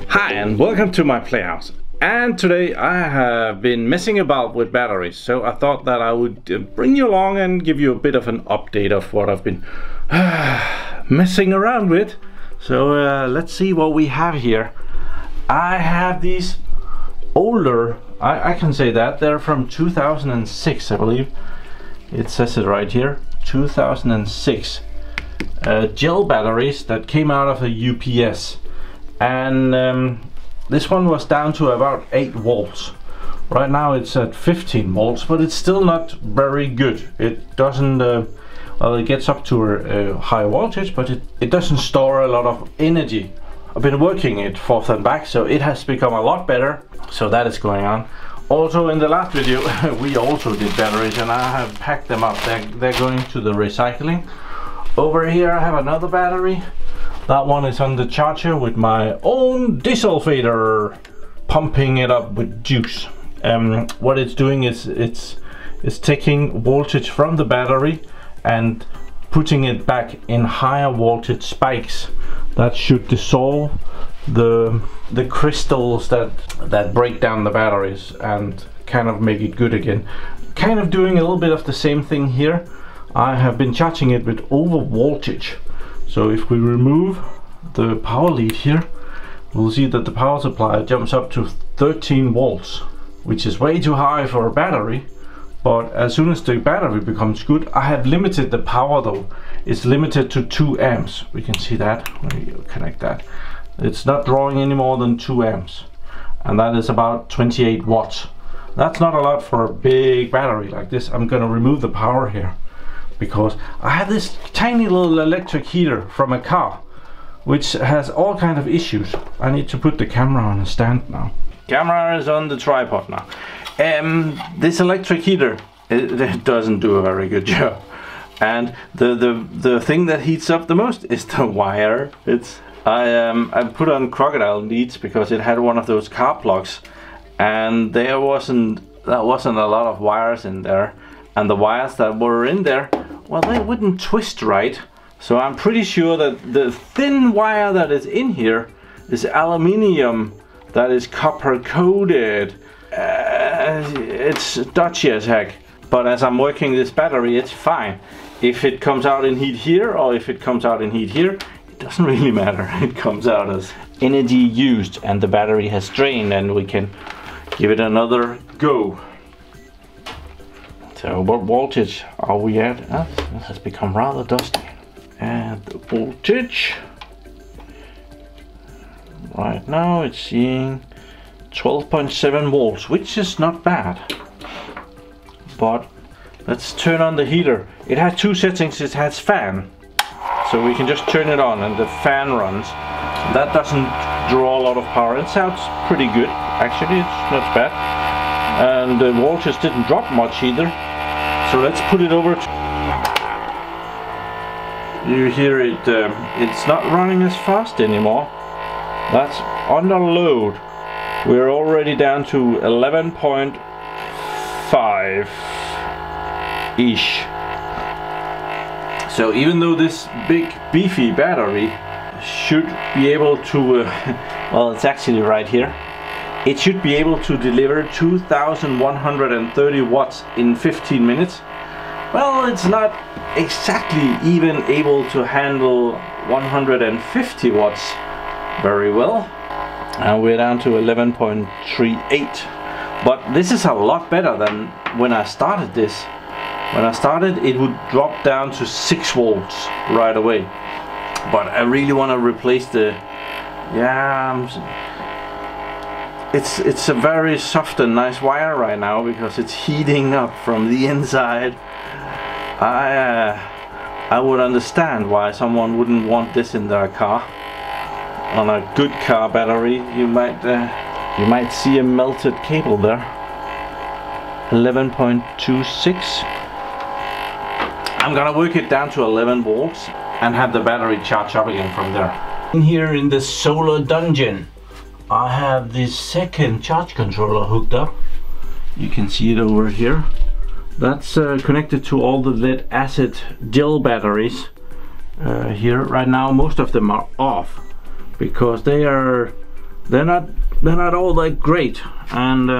Hi and welcome to my playhouse. And today I have been messing about with batteries, so I thought that I would bring you along and give you a bit of an update of what I've been messing around with. So let's see what we have here. I have these older, I can say that, they're from 2006 I believe. It says it right here, 2006. Gel batteries that came out of a UPS. And this one was down to about 8 volts. Right now it's at 15 volts, but it's still not very good. It doesn't, well, it gets up to a high voltage, but it doesn't store a lot of energy. I've been working it forth and back, so it has become a lot better. So that is going on. Also in the last video we also did batteries, and I have packed them up. They're going to the recycling. Over here I have another battery. That one is on the charger with my own desulfator, pumping it up with juice. What it's doing is it's taking voltage from the battery and putting it back in higher voltage spikes that should dissolve the crystals that break down the batteries and kind of make it good again. Kind of doing a little bit of the same thing here. I have been charging it with over voltage. So if we remove the power lead here, we'll see that the power supply jumps up to 13 volts, which is way too high for a battery. But as soon as the battery becomes good, I have limited the power though. It's limited to 2 amps. We can see that when you connect that. It's not drawing any more than 2 amps. And that is about 28 watts. That's not a lot for a big battery like this. I'm gonna remove the power here, because I have this tiny little electric heater from a car which has all kind of issues. I need to put the camera on a stand now. Camera is on the tripod now. This electric heater, it doesn't do a very good job. And the thing that heats up the most is the wire. I put on crocodile leads because it had one of those car plugs, and there wasn't a lot of wires in there. And the wires that were in there, well, they wouldn't twist right. So I'm pretty sure that the thin wire that is in here is aluminium that is copper coated. It's dodgy as heck. But as I'm working this battery, it's fine. If it comes out in heat here or if it comes out in heat here, it doesn't really matter. It comes out as energy used and the battery has drained, and we can give it another go. So what voltage are we at? It has become rather dusty. And the voltage right now, it's seeing 12.7 volts, which is not bad. But let's turn on the heater. It has 2 settings. It has fan, so we can just turn it on and the fan runs. That doesn't draw a lot of power. It sounds pretty good actually. It's not bad, and the voltage didn't drop much either. So let's put it over to, you hear it, it's not running as fast anymore. That's under load. We're already down to 11.5 ish. So even though this big beefy battery should be able to, well, it's actually right here. It should be able to deliver 2130 watts in 15 minutes. Well, it's not exactly even able to handle 150 watts very well. And we're down to 11.38. But this is a lot better than when I started this. When I started, it would drop down to 6 volts right away. But I really want to replace the, it's a very soft and nice wire right now because it's heating up from the inside. I would understand why someone wouldn't want this in their car. On a good car battery, you might see a melted cable there. 11.26. I'm gonna work it down to 11 volts and have the battery charge up again from there. In here in the solar dungeon, I have this second charge controller hooked up. You can see it over here. That's connected to all the lead acid gel batteries, here right now. Most of them are off because they're not all that great. And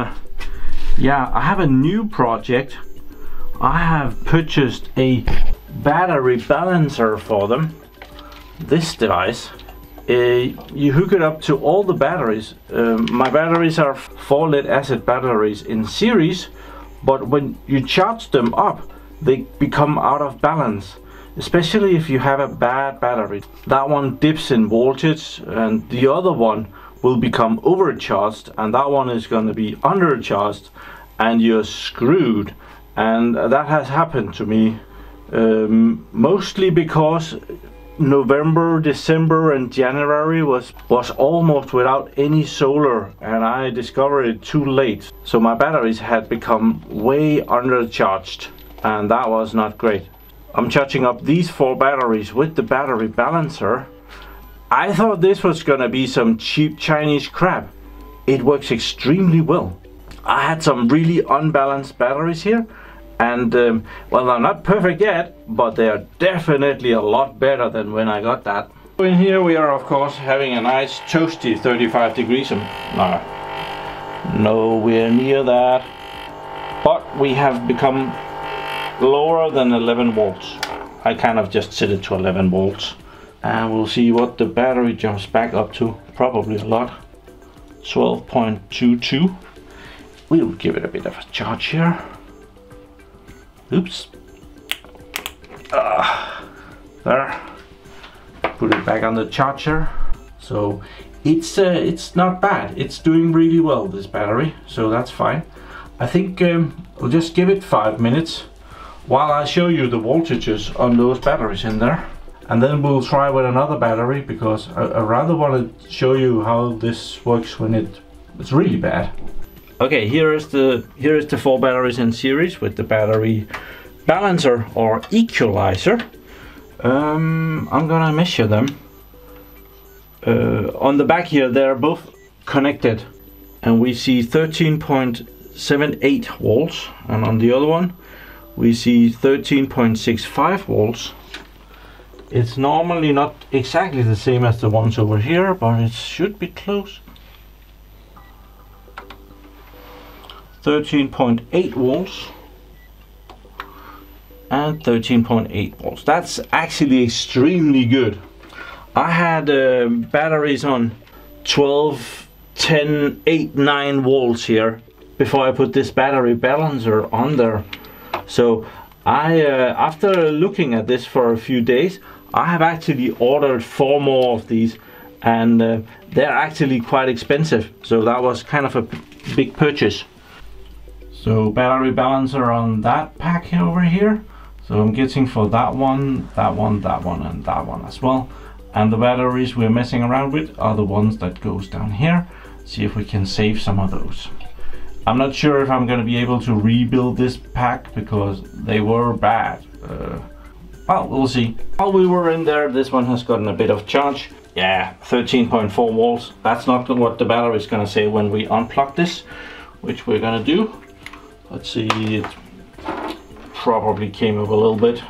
yeah, I have a new project. I have purchased a battery balancer for them. This device, you hook it up to all the batteries. My batteries are 4 lead acid batteries in series, but when you charge them up, they become out of balance, especially if you have a bad battery. That one dips in voltage and the other one will become overcharged, and that one is going to be undercharged, and you're screwed. And that has happened to me mostly because November, December and January was almost without any solar, and I discovered it too late. So my batteries had become way undercharged, and that was not great. I'm charging up these 4 batteries with the battery balancer. I thought this was gonna be some cheap Chinese crap. It works extremely well. I had some really unbalanced batteries here, and well, they're not perfect yet, but they are definitely a lot better than when I got that. In here we are of course having a nice toasty 35 degrees. No, nowhere near that. But we have become lower than 11 volts. I kind of just set it to 11 volts. And we'll see what the battery jumps back up to. Probably a lot. 12.22. We'll give it a bit of a charge here. Oops. There. Put it back on the charger. So it's not bad. It's doing really well, this battery. So that's fine. I think we'll just give it 5 minutes while I show you the voltages on those batteries in there. And then we'll try with another battery, because I rather want to show you how this works when it's really bad. Okay, here is the 4 batteries in series with the battery balancer or equalizer. I'm gonna measure them. On the back here, they're both connected, and we see 13.78 volts, and on the other one we see 13.65 volts. It's normally not exactly the same as the ones over here, but it should be close. 13.8 volts and 13.8 volts. That's actually extremely good. I had batteries on 12, 10, 8, 9 volts here before I put this battery balancer on there. So I after looking at this for a few days, I have actually ordered 4 more of these, and they're actually quite expensive, so that was kind of a big purchase. So battery balancer on that pack over here. So I'm getting for that one, that one, that one, and that one as well. And the batteries we're messing around with are the ones that goes down here. See if we can save some of those. I'm not sure if I'm going to be able to rebuild this pack because they were bad. Well, we'll see. While we were in there, this one has gotten a bit of charge. Yeah, 13.4 volts. That's not what the battery is going to say when we unplug this, which we're going to do. Let's see, it probably came up a little bit.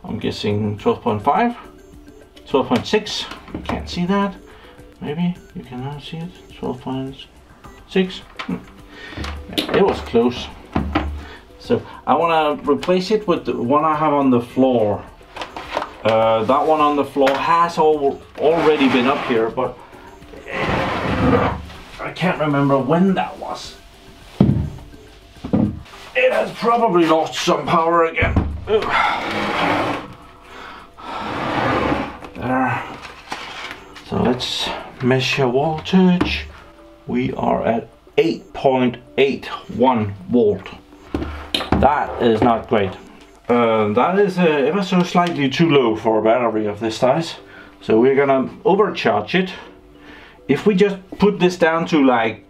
I'm guessing 12.5, 12.6. You can't see that. Maybe you can now see it. 12.6. Yeah, it was close. So I want to replace it with the one I have on the floor. That one on the floor has already been up here, but I can't remember when that was. It has probably lost some power again. There. So let's measure voltage. We are at 8.81 volt. That is not great. That is ever so slightly too low for a battery of this size. So we're gonna overcharge it. If we just put this down to like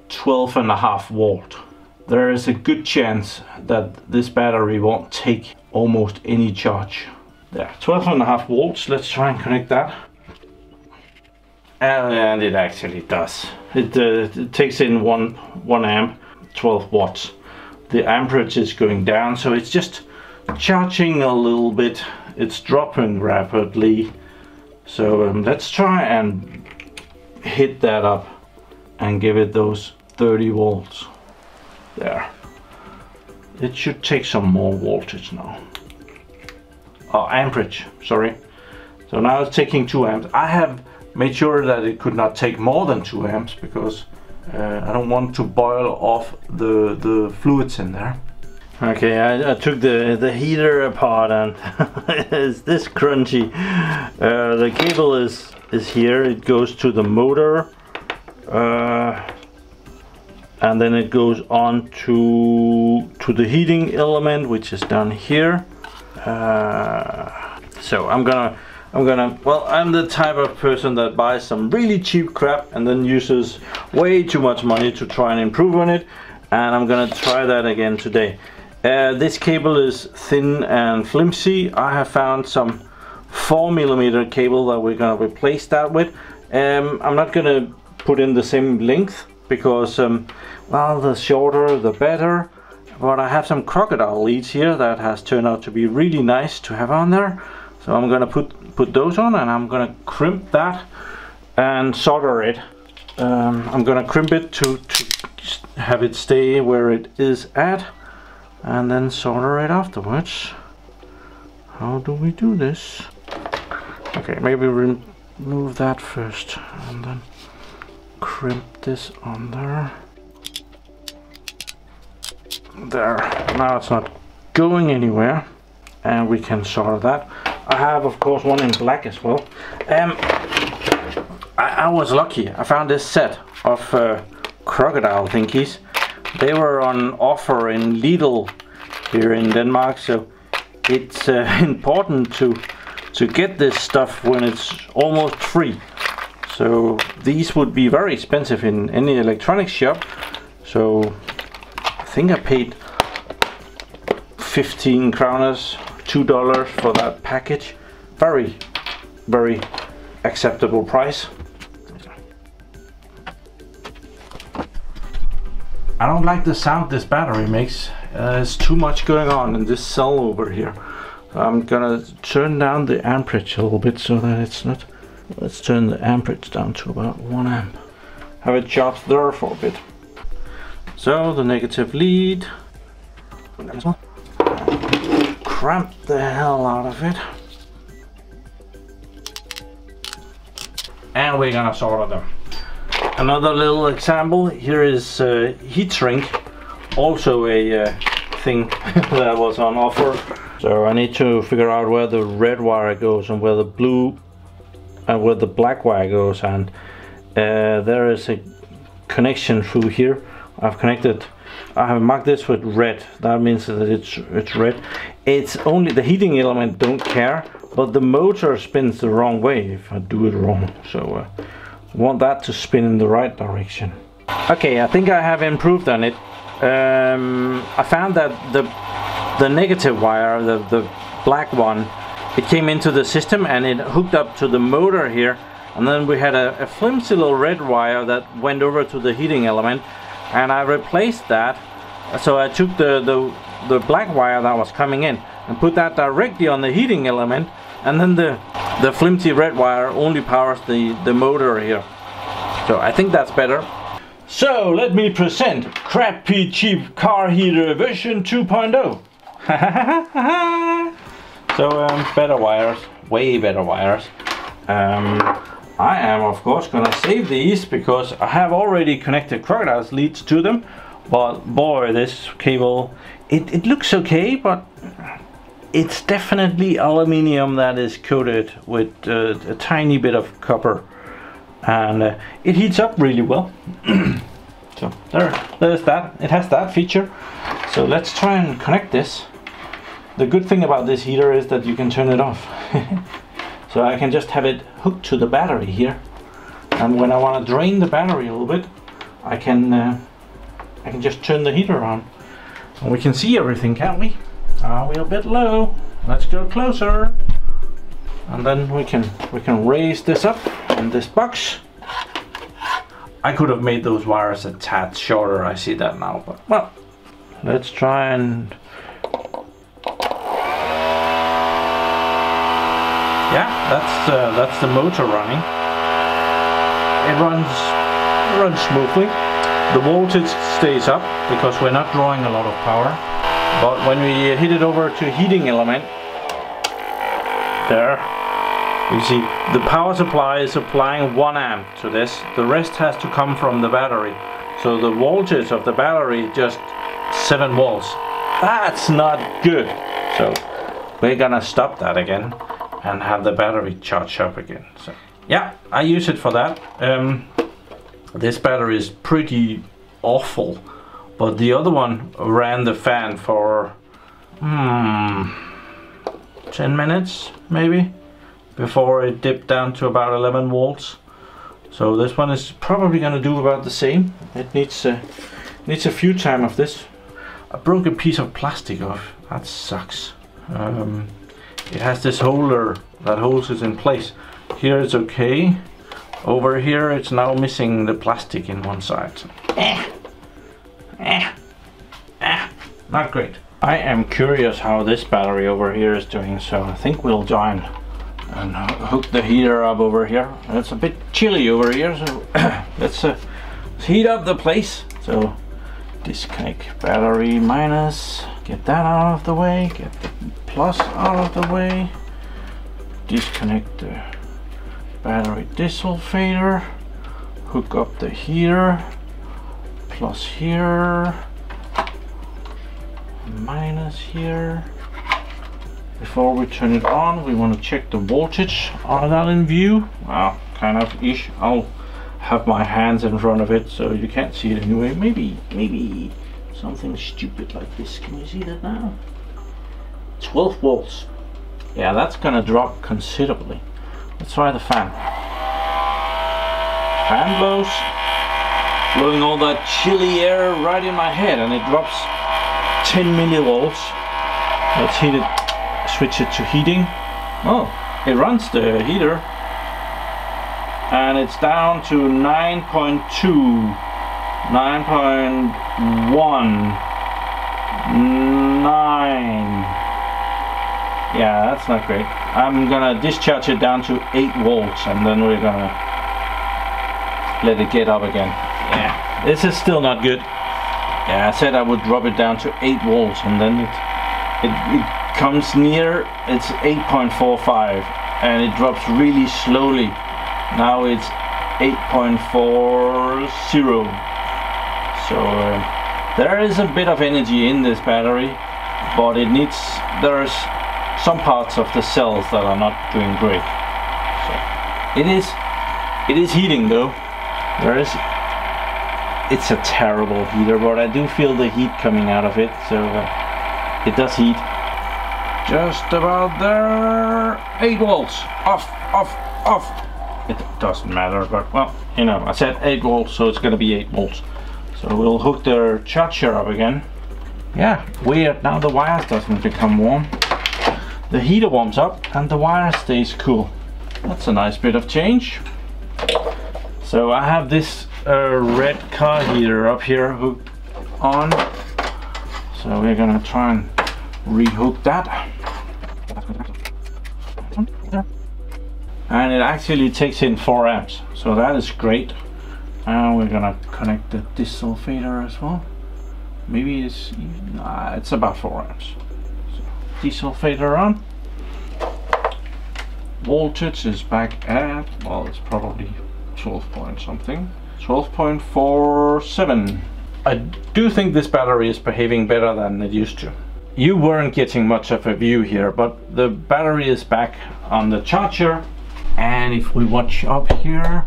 12.5 volt, there is a good chance that this battery won't take almost any charge. There, 12.5 volts. Let's try and connect that. And it actually does. It takes in 1 amp, 12 watts. The amperage is going down, so it's just charging a little bit. it's dropping rapidly. So let's try and hit that up and give it those 30 volts. There. It should take some more voltage now. Oh, amperage, sorry. So now it's taking 2 amps. I have made sure that it could not take more than 2 amps because I don't want to boil off the fluids in there. Okay, I took the heater apart and it's this crunchy. The cable is here. It goes to the motor, and then it goes on to the heating element, which is down here. So I'm gonna. Well, I'm the type of person that buys some really cheap crap and then uses way too much money to try and improve on it, and I'm gonna try that again today. This cable is thin and flimsy. I have found some 4mm cable that we're gonna replace that with. I'm not gonna put in the same length because well, the shorter the better, but I have some crocodile leads here that has turned out to be really nice to have on there. So I'm gonna put those on, and I'm gonna crimp that and solder it. I'm gonna crimp it to have it stay where it is at, and then solder it afterwards. How do we do this? Okay, maybe remove that first and then crimp this on there. There, now it's not going anywhere, and we can solder that. I have, of course, one in black as well. I was lucky. I found this set of crocodile thingies. They were on offer in Lidl here in Denmark, so it's important to get this stuff when it's almost free. So these would be very expensive in any electronics shop. So I think I paid 15 kroners, $2 for that package. Very, very acceptable price. I don't like the sound this battery makes. There's too much going on in this cell over here. So I'm gonna turn down the amperage a little bit so that it's not. Let's turn the amperage down to about 1 amp. Have it charged there for a bit. So the negative lead. Cramp the hell out of it. And we're gonna solder them. Another little example, here is heat shrink, also a thing that was on offer. So I need to figure out where the red wire goes and where the blue and where the black wire goes, and there is a connection through here. I have marked this with red. That means that it's red. It's only the heating element don't care, but the motor spins the wrong way if I do it wrong. So I want that to spin in the right direction. Okay, I think I have improved on it. I found that the negative wire, the black one, it came into the system and it hooked up to the motor here, and then we had a flimsy little red wire that went over to the heating element, and I replaced that. So I took the black wire that was coming in and put that directly on the heating element, and then the flimsy red wire only powers the motor here. So I think that's better. So let me present crappy cheap car heater version 2.0. So better wires, way better wires. I am of course gonna save these because I have already connected crocodile's leads to them, but boy, this cable, it looks okay, but it's definitely aluminium that is coated with a tiny bit of copper, and it heats up really well. So there's that. It has that feature. So let's try and connect this. The good thing about this heater is that you can turn it off. So I can just have it hooked to the battery here, and when I want to drain the battery a little bit, I can just turn the heater on, and we can see everything, can't we? Are we a bit low? Let's go closer, and then we can raise this up in this box. I could have made those wires a tad shorter, I see that now, but well, let's try and Yeah, that's the motor running. It runs smoothly. The voltage stays up because we're not drawing a lot of power. But when we hit it over to heating element, there, you see the power supply is applying 1 amp to this. The rest has to come from the battery. So the voltage of the battery just 7 volts. That's not good. So we're gonna stop that again and have the battery charge up again. So yeah, I use it for that. This battery is pretty awful, but the other one ran the fan for 10 minutes maybe before it dipped down to about 11 volts. So this one is probably gonna do about the same. It needs a few time of this. I broke a piece of plastic off. That sucks. It has this holder that holds it in place. Here it's okay. Over here it's now missing the plastic in one side. Not great. I am curious how this battery over here is doing, so I think we'll join and hook the heater up over here. It's a bit chilly over here, so let's heat up the place. So disconnect battery minus, get that out of the way, get the plus out of the way, disconnect the battery disulfator, hook up the heater, plus here, minus here. Before we turn it on, we want to check the voltage. Are that in view? Well, kind of ish. I'll have my hands in front of it so you can't see it anyway. Maybe something stupid like this. Can you see that now? 12 volts. Yeah, that's gonna drop considerably. Let's try the fan. Fan blows, blowing all that chilly air right in my head, and it drops 10 millivolts. Let's heat it, switch it to heating. Oh, it runs the heater, and it's down to 9.2, 9.1, 9. Yeah, that's not great. I'm gonna discharge it down to 8 volts, and then we're gonna let it get up again. Yeah, this is still not good. Yeah, I said I would drop it down to 8 volts, and then it comes near, it's 8.45, and it drops really slowly. Now it's 8.40. So there is a bit of energy in this battery, but there's some parts of the cells that are not doing great. So it is heating though. It's a terrible heater, but I do feel the heat coming out of it, so it does heat. Just about there. 8 volts. Off. It doesn't matter, but well, you know, I said 8 volts, so it's gonna be 8 volts. So we'll hook the charger up again. Yeah, weird, now the wires doesn't become warm. The heater warms up and the wire stays cool. That's a nice bit of change. So I have this red car heater up here hooked on. So we're gonna try and rehook that. And it actually takes in 4 amps, so that is great. And we're gonna connect the disulfator as well. Maybe it's about 4 amps. So, disulfator on. Voltage is back at, well, it's probably 12 point something. 12.47. I do think this battery is behaving better than it used to. You weren't getting much of a view here, but the battery is back on the charger. And if we watch up here,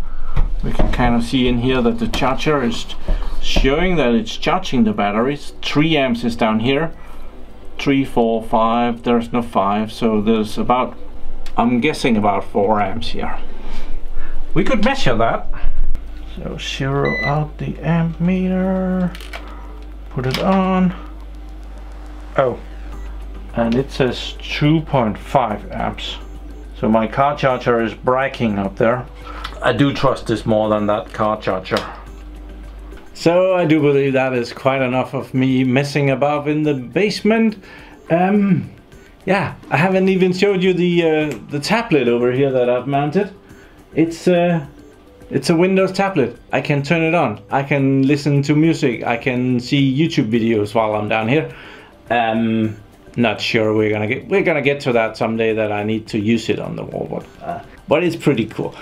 we can kind of see in here that the charger is showing that it's charging the batteries. 3 amps is down here. 3, 4, 5, there's no 5, so there's about, I'm guessing about 4 amps here. We could measure that. So zero out the amp meter, put it on. Oh, and it says 2.5 amps. So my car charger is braking up there. I do trust this more than that car charger. So I do believe that is quite enough of me messing about in the basement. yeah, I haven't even showed you the tablet over here that I've mounted. It's a Windows tablet. I can turn it on. I can listen to music. I can see YouTube videos while I'm down here. Not sure we're gonna get to that someday, that I need to use it on the wall, but it's pretty cool.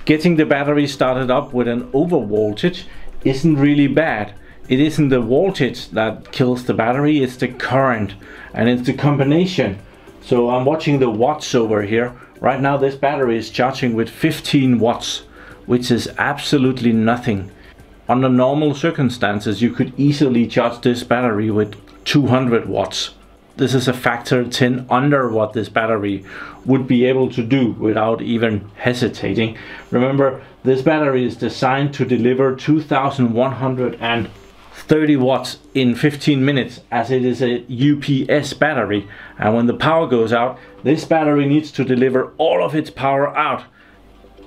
Getting the battery started up with an over voltage isn't really bad. It isn't the voltage that kills the battery, it's the current, and it's the combination. So I'm watching the watts over here. Right now this battery is charging with 15 watts, which is absolutely nothing. Under normal circumstances you could easily charge this battery with 200 watts. This is a factor 10 under what this battery would be able to do without even hesitating. Remember, this battery is designed to deliver 2130 watts in 15 minutes, as it is a UPS battery, and when the power goes out, this battery needs to deliver all of its power out.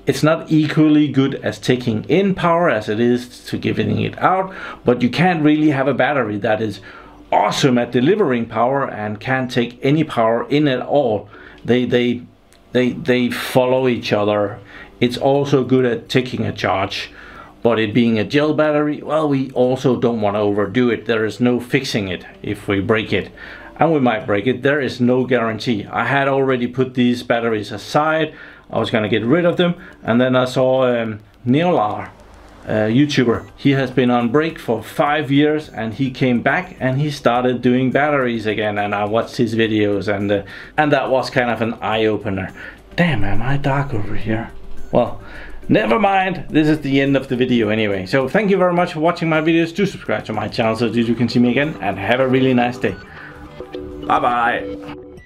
It's not equally good as taking in power as it is to giving it out, but you can't really have a battery that is awesome at delivering power and can't take any power in at all. They follow each other. It's also good at taking a charge, but it being a gel battery, well, we also don't want to overdo it. There is no fixing it if we break it, and we might break it. There is no guarantee. I had already put these batteries aside. I was gonna get rid of them, and then I saw Neolar, YouTuber. He has been on break for 5 years, and he came back and he started doing batteries again, and I watched his videos, and that was kind of an eye-opener. Damn, am I dark over here? Well, never mind, this is the end of the video anyway. So thank you very much for watching my videos. Do subscribe to my channel so that you can see me again, and have a really nice day. Bye bye.